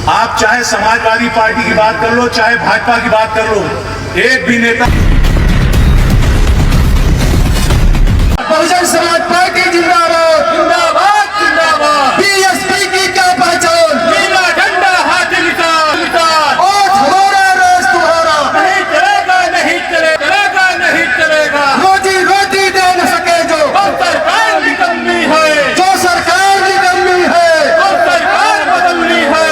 आप चाहे समाजवादी पार्टी की बात कर लो, चाहे भाजपा की बात कर लो, एक भी नेता बहुजन समाज पार्टी जिंदाबाद जिंदाबाद जिंदाबाद। बीएसपी की क्या पहचान, नीला झंडा हाथ निकाल निकाल। आज हमारा राज तुम्हारा, नहीं चलेगा नहीं चलेगा नहीं चलेगा। रोजी रोटी दे न सके जो सरकार निकलनी है, जो सरकार निकलनी है, सरकार बदलनी है।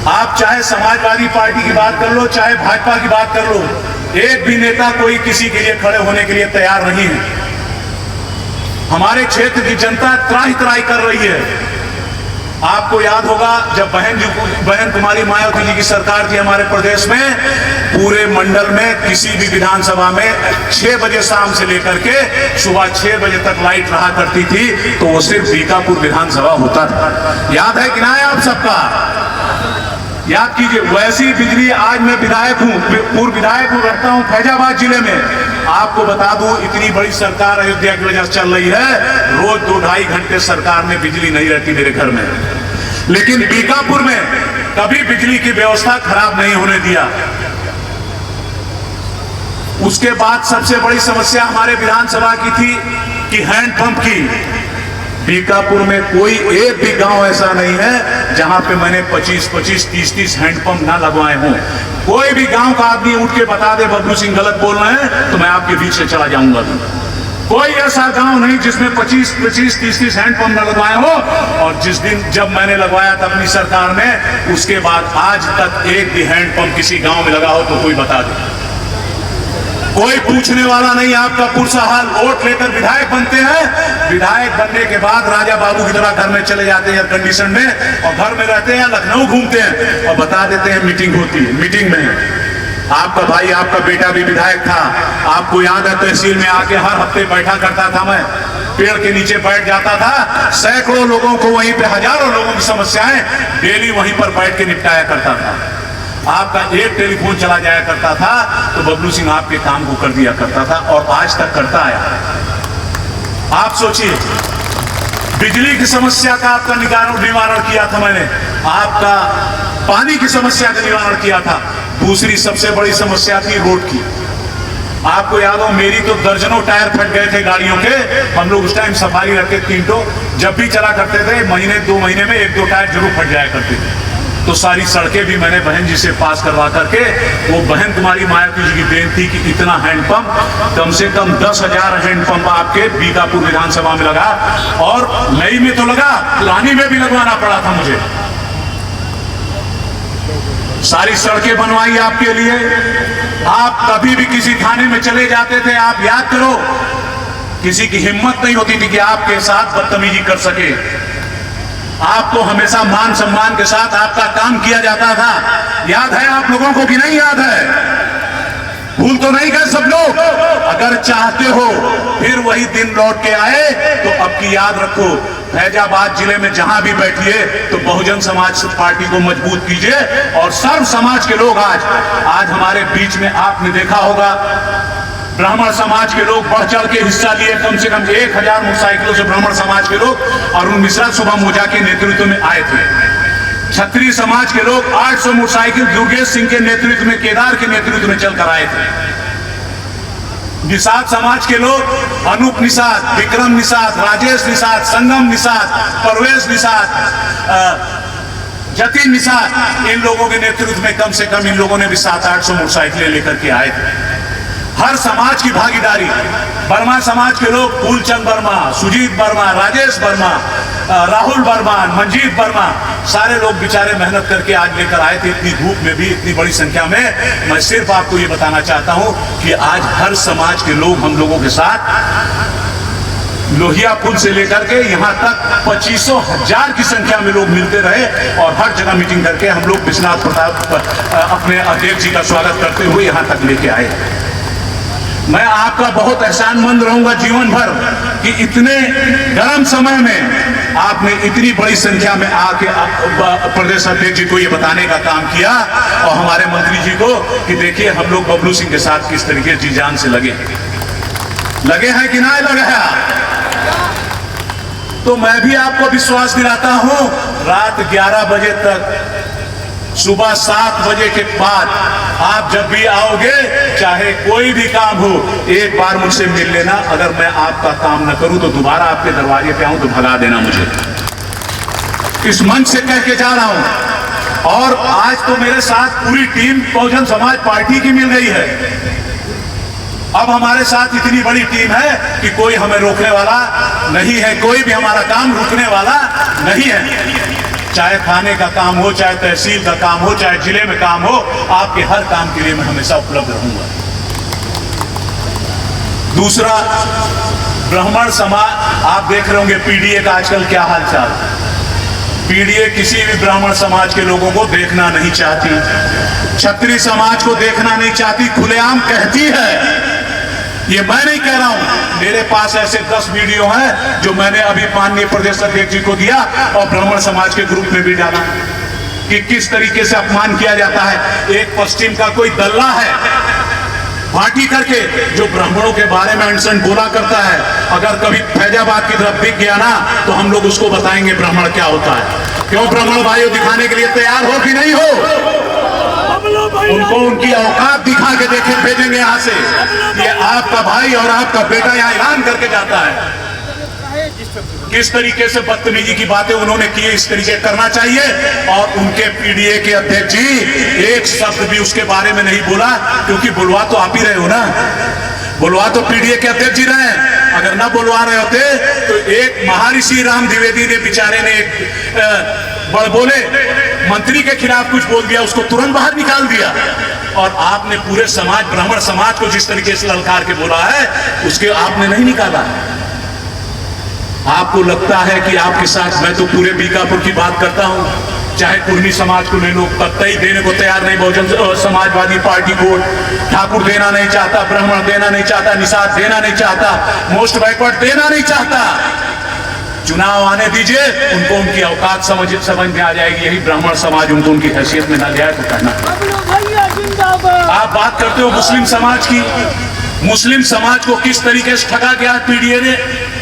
आप चाहे समाजवादी पार्टी की बात कर लो, चाहे भाजपा की बात कर लो, एक भी नेता कोई किसी के लिए खड़े होने के लिए तैयार नहीं है। हमारे क्षेत्र की जनता त्राही त्राही कर रही है। आपको याद होगा जब बहन कुमारी मायावती जी की सरकार थी हमारे प्रदेश में, पूरे मंडल में किसी भी विधानसभा में 6 बजे शाम से लेकर के सुबह 6 बजे तक लाइट रहा करती थी, तो वो सिर्फ बीकापुर विधानसभा होता था। याद है कि ना है आप सबका? याद कीजिए। वैसी बिजली आज मैं विधायक हूँ, पूर्व विधायक हूँ, रहता हूँ फैजाबाद जिले में। आपको बता दूं, इतनी बड़ी सरकार अयोध्या की वजह से चल रही है, रोज 2-2.5 घंटे सरकार में बिजली नहीं रहती मेरे घर में। लेकिन बीकापुर में कभी बिजली की व्यवस्था खराब नहीं होने दिया। उसके बाद सबसे बड़ी समस्या हमारे विधानसभा की थी कि हैंडपंप की। बीकापुर में कोई एक भी गांव ऐसा नहीं है जहां पे मैंने 25-25, 30-30 हैंडपंप ना लगवाए हों। कोई भी गांव का आदमी उठ के बता दे बबलू सिंह गलत बोल रहे हैं तो मैं आपके बीच से चला जाऊंगा। कोई ऐसा गांव नहीं जिसमें 25-25, 30-30 हैंडपंप न लगवाए हो। और जिस दिन जब मैंने लगवाया था अपनी सरकार में, उसके बाद आज तक एक भी हैंडपंप किसी गांव में लगा हो तो कोई बता दे। कोई पूछने वाला नहीं। आपका पुरसा हाल वोट लेकर विधायक बनते हैं, विधायक बनने के बाद राजा बाबू की तरह घर में चले जाते हैं एयर कंडीशन में, और घर में रहते हैं, लखनऊ घूमते हैं और बता देते हैं मीटिंग होती है। मीटिंग में आपका भाई, आपका बेटा भी विधायक था। आपको याद है तहसील में आके हर हफ्ते बैठा करता था, मैं पेड़ के नीचे बैठ जाता था, सैकड़ों लोगों को वहीं पे, हजारों लोगों की समस्याएं डेली वहीं पर बैठ के निपटाया करता था। आपका एक टेलीफोन चला जाया करता था तो बबलू सिंह आपके काम को कर दिया करता था, और आज तक करता आया। आप सोचिए, बिजली की समस्या का आपका निवारण किया था मैंने, आपका पानी की समस्या का निवारण किया था। दूसरी सबसे बड़ी समस्या थी रोड की। आपको याद हो, मेरी तो दर्जनों टायर फट गए थे गाड़ियों के। हम लोग उस टाइम सफारी रखे 3 जब भी चला करते थे, महीने 2 महीने में 1-2 टायर जरूर फट जाया करते थे। तो सारी सड़कें भी मैंने बहन जी से पास करवा करके, वो बहन कुमारी मायावती जी की देन थी कि इतना हैंडपंप, कम से कम 10,000 हैंडपंप आपके बीकापुर विधानसभा में लगा। और नई में तो लगा, पुरानी में भी लगवाना पड़ा था मुझे। सारी सड़कें बनवाई आपके लिए। आप कभी भी किसी थाने में चले जाते थे, आप याद करो, किसी की हिम्मत नहीं होती थी कि आपके साथ बदतमीजी कर सके। आपको हमेशा मान सम्मान के साथ आपका काम किया जाता था। याद है आप लोगों को कि नहीं याद है? भूल तो नहीं गए सब लोग? अगर चाहते हो फिर वही दिन लौट के आए तो अब की याद रखो, फैजाबाद जिले में जहां भी बैठिए तो बहुजन समाज पार्टी को मजबूत कीजिए। और सर्व समाज के लोग आज हमारे बीच में आपने देखा होगा, ब्राह्मण समाज के लोग बढ़ चढ़ के हिस्सा लिए। कम से कम 1000 मोटरसाइकिलों से ब्राह्मण समाज के लोग अरुण मिश्रा सुबह मोजा के नेतृत्व में आए थे। क्षत्रिय समाज के लोग 800 मोटरसाइकिल दुर्गेश सिंह के नेतृत्व में, केदार के नेतृत्व में चलकर आए थे। निषाद समाज के लोग अनूप निषाद, विक्रम निषाद, राजेश निषाद, संगम निषाद, परवेश निषाद, जतिन निषाद, इन लोगों के नेतृत्व में कम से कम इन लोगों ने भी 700-800 मोटरसाइकिलें लेकर के आए थे। हर समाज की भागीदारी। वर्मा समाज के लोग फूलचंद वर्मा, सुजीत वर्मा, राजेश वर्मा, राहुल वर्मा, मंजीत वर्मा, सारे लोग बेचारे मेहनत करके आज लेकर आए थे, इतनी धूप में भी, इतनी बड़ी संख्या में। मैं सिर्फ आपको ये बताना चाहता हूं कि आज हर समाज के लोग हम लोगों के साथ, लोहिया पुल से लेकर के यहाँ तक 25,000 की संख्या में लोग मिलते रहे, और हर जगह मीटिंग करके हम लोग विश्वनाथ प्रताप अपने अध्यक्ष जी का स्वागत करते हुए यहाँ तक लेके आए। मैं आपका बहुत एहसानमंद रहूंगा जीवन भर कि इतने गर्म समय में आपने इतनी बड़ी संख्या में आके प्रदेश अध्यक्ष जी को ये बताने का काम किया और हमारे मंत्री जी को कि देखिए हम लोग बबलू सिंह के साथ किस तरीके जी जान से लगे हैं कि ना लगे हैं। तो मैं भी आपको विश्वास दिलाता हूं, रात 11 बजे तक, सुबह 7 बजे के बाद आप जब भी आओगे, चाहे कोई भी काम हो, एक बार मुझसे मिल लेना। अगर मैं आपका काम न करूं तो दोबारा आपके दरवाजे पे आऊं तो भगा देना मुझे। इस मंच से कह के जा रहा हूं। और आज तो मेरे साथ पूरी टीम बहुजन समाज पार्टी की मिल गई है। अब हमारे साथ इतनी बड़ी टीम है कि कोई हमें रोकने वाला नहीं है, कोई भी हमारा काम रुकने वाला नहीं है। चाहे थाने का काम हो, चाहे तहसील का काम हो, चाहे जिले में काम हो, आपके हर काम के लिए मैं हमेशा उपलब्ध रहूंगा। दूसरा, ब्राह्मण समाज, आप देख रहे होंगे पीडीए का आजकल क्या हाल चाल। पीडीए किसी भी ब्राह्मण समाज के लोगों को देखना नहीं चाहती, क्षत्रिय समाज को देखना नहीं चाहती, खुलेआम कहती है। ये मैं नहीं कह रहा हूं, मेरे पास ऐसे 10 वीडियो हैं जो मैंने अभी माननीय प्रदेश अध्यक्ष जी को दिया और ब्राह्मण समाज के ग्रुप में भी डाला कि किस तरीके से अपमान किया जाता है। एक पश्चिम का कोई दल्ला है पार्टी करके जो ब्राह्मणों के बारे में अनसन बोला करता है। अगर कभी फैजाबाद की तरफ दिख गया ना तो हम लोग उसको बताएंगे ब्राह्मण क्या होता है। क्यों ब्राह्मण भाइयों दिखाने के लिए तैयार हो कि नहीं हो? उनको उनकी औकात दिखा के देखे भेजेंगे यहां से। ये आपका भाई और आपका बेटा यहां ऐलान करके जाता है। किस तरीके से बदतमीजी की बातें उन्होंने की, इस तरीके करना चाहिए। और उनके पीडीए के अध्यक्ष जी एक शब्द भी उसके बारे में नहीं बोला, क्योंकि बुलवा तो आप ही रहे हो ना, बुलवा तो पीडीए के अध्यक्ष जी रहे। अगर ना बुलवा रहे होते तो एक महर्षि राम द्विवेदी ने बेचारे ने एक बड़बोले मंत्री के खिलाफ कुछ बोल दिया, उसको तुरंत बाहर निकाल दिया। और आपने पूरे समाज, ब्राह्मण समाज को जिस तरीके से ललकार के बोला है, उसके आपने नहीं निकाला। आपको लगता है कि आपके साथ, मैं तो पूरे बीकापुर की बात करता हूं, चाहे कुर्मी समाज को ले लो, कतई देने को तैयार नहीं बहुजन समाजवादी पार्टी को। ठाकुर देना नहीं चाहता, ब्राह्मण देना नहीं चाहता, निषाद देना नहीं चाहता, मोस्ट बैकवर्ड देना नहीं चाहता। चुनाव आने दीजिए, उनको उनकी औकात समझ में आ जाएगी। यही ब्राह्मण समाज उनको उनकी हैसियत में ना लिया तो कहना। आप बात करते हो मुस्लिम समाज की, मुस्लिम समाज को किस तरीके से ठगा गया पीडीए ने,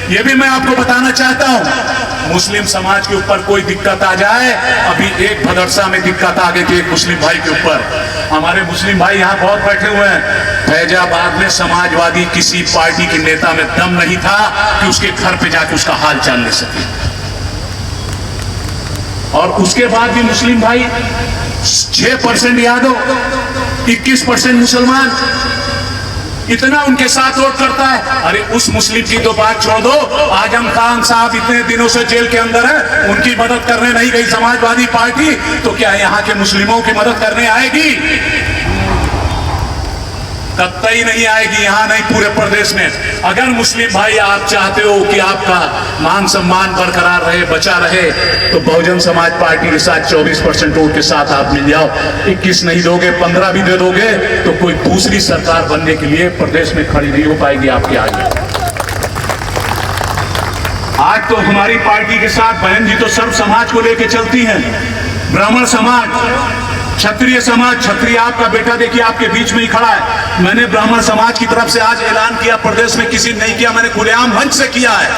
यह भी मैं आपको बताना चाहता हूं। मुस्लिम समाज के ऊपर कोई दिक्कत आ जाए, अभी एक भदरसा में दिक्कत आ गई थी एक मुस्लिम भाई के ऊपर। हमारे मुस्लिम भाई यहां बहुत बैठे हुए हैं। फैजाबाद में समाजवादी किसी पार्टी के नेता में दम नहीं था कि उसके घर पे जाके उसका हाल चाल ले सके। और उसके बाद भी मुस्लिम भाई 6% यादव, 21% मुसलमान, इतना उनके साथ वोट करता है। अरे उस मुस्लिम की तो बात छोड़ दो, आजम खान साहब इतने दिनों से जेल के अंदर है, उनकी मदद करने नहीं गई समाजवादी पार्टी, तो क्या यहाँ के मुस्लिमों की मदद करने आएगी? कतई नहीं आएगी, यहां नहीं पूरे प्रदेश में। अगर मुस्लिम भाई आप चाहते हो कि आपका मान सम्मान बरकरार रहे, बचा रहे, तो बहुजन समाज पार्टी के साथ 24% वोट के साथ आप मिल जाओ। 21 नहीं दोगे, 15 भी दे दोगे तो कोई दूसरी सरकार बनने के लिए प्रदेश में खड़ी नहीं हो पाएगी आपके आगे। आज तो हमारी पार्टी के साथ बहन जी तो सर्व समाज को लेकर चलती हैं, ब्राह्मण समाज, क्षत्रिय समाज। क्षत्रिय आपका बेटा देखिए आपके बीच में ही खड़ा है। मैंने ब्राह्मण समाज की तरफ से आज ऐलान किया, प्रदेश में किसी ने नहीं किया, मैंने खुलेआम मंच से किया है।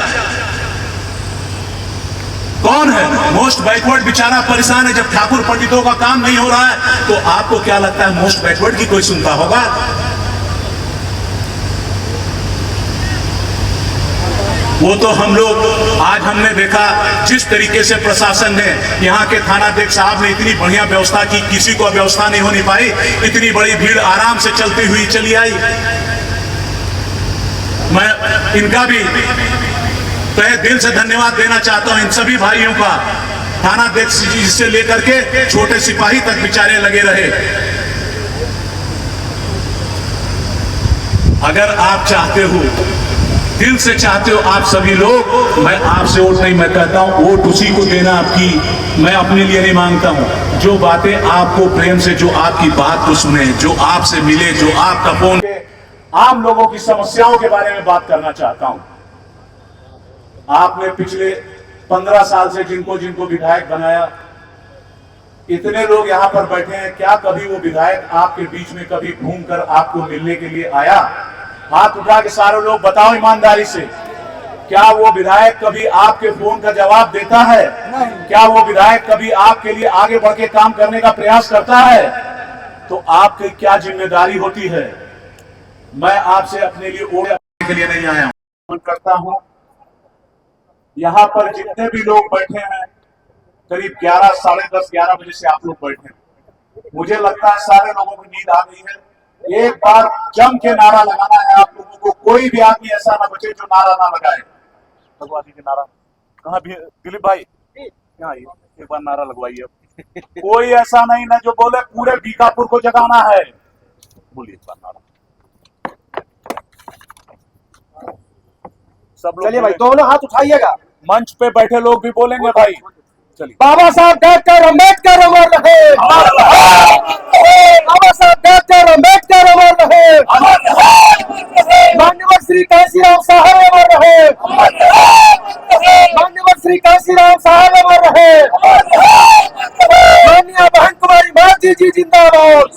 कौन है मोस्ट बैकवर्ड? बेचारा परेशान है। जब ठाकुर पंडितों का काम नहीं हो रहा है तो आपको क्या लगता है मोस्ट बैकवर्ड की कोई सुनता होगा? वो तो हम लोग आज हमने देखा जिस तरीके से प्रशासन ने, यहाँ के थानाध्यक्ष साहब ने इतनी बढ़िया व्यवस्था की, किसी को व्यवस्था नहीं होनी पाई, इतनी बड़ी भीड़ आराम से चलती हुई चली आई। मैं इनका भी तहे दिल से धन्यवाद देना चाहता हूं, इन सभी भाइयों का। थानाध्यक्ष जी से लेकर के छोटे सिपाही तक बेचारे लगे रहे। अगर आप चाहते हो, दिल से चाहते हो आप सभी लोग, मैं आपसे वोट नहीं, मैं कहता हूं वोट उसी को देना आपकी, मैं अपने लिए नहीं मांगता हूं। जो बातें आपको प्रेम से, जो आपकी बात को सुने, जो आपसे मिले, जो आपका फोन, आम लोगों की समस्याओं के बारे में बात करना चाहता हूं। आपने पिछले 15 साल से जिनको जिनको विधायक बनाया, इतने लोग यहाँ पर बैठे हैं, क्या कभी वो विधायक आपके बीच में कभी घूमकर आपको मिलने के लिए आया? हाथ उठा के सारे लोग बताओ ईमानदारी से, क्या वो विधायक कभी आपके फोन का जवाब देता है? क्या वो विधायक कभी आपके लिए आगे बढ़ के काम करने का प्रयास करता है? तो आपकी क्या जिम्मेदारी होती है? मैं आपसे अपने लिए वोट के लिए नहीं आया हूं। करता हूं यहां पर जितने भी लोग बैठे हैं, करीब 11, साढ़े 10, 11 बजे से आप लोग बैठे हैं। मुझे लगता है सारे लोगों को नींद आ गई है। एक बार जम के नारा लगाना है आप लोगों को। कोई भी आदमी ऐसा ना बचे जो नारा ना लगाए। लगवा दीजिए नारा। कहाँ भी दिलीप भाई यहाँ आइए, एक बार नारा लगवाइए। कोई ऐसा नहीं ना जो बोले पूरे बीकापुर को जगाना है। बोलिए एक बार नारा। सब लोग चलिए भाई, दोनों हाथ उठाइएगा। मंच पे बैठे लोग भी बोलेंगे भाई। चलिए। बाबा साहब डॉक्टर अम्बेडकर अमर रहे। बाबा साहब डॉक्टर अम्बेडकर अमर रहे। मान्यवर श्री कांशीराम साहब अमर रहे। मान्यवर श्री कांशीराम साहब अमर रहे। माननीय बहन कुमारी मांझी जी जिंदाबाद।